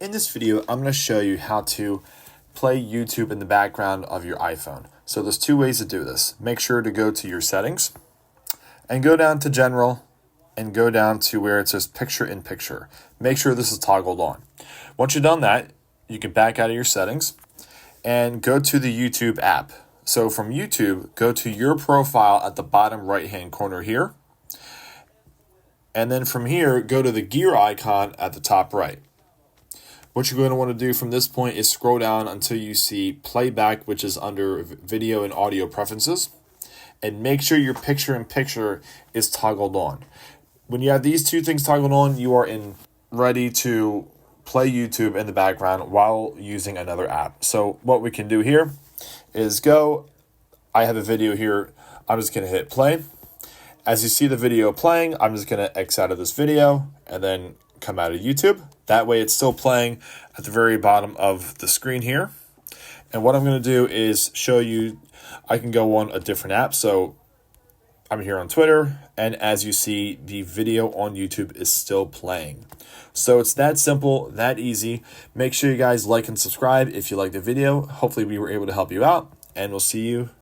In this video, I'm going to show you how to play YouTube in the background of your iPhone. So there's two ways to do this. Make sure to go to your settings and go down to general and go down to where it says picture in picture. Make sure this is toggled on. Once you've done that, you can back out of your settings and go to the YouTube app. So from YouTube, go to your profile at the bottom right-hand corner here. And then from here, go to the gear icon at the top right. What you're going to want to do from this point is scroll down until you see playback, which is under video and audio preferences, and make sure your picture in picture is toggled on. When you have these two things toggled on, you are ready to play YouTube in the background while using another app. So what we can do here is I have a video here. I'm just going to hit play. As you see the video playing, I'm just going to X out of this video and then come out of YouTube. That way it's still playing at the very bottom of the screen here. And what I'm going to do is show you, I can go on a different app. So I'm here on Twitter, and as you see, the video on YouTube is still playing. So it's that simple, that easy. Make sure you guys like and subscribe if you like the video. Hopefully we were able to help you out, and we'll see you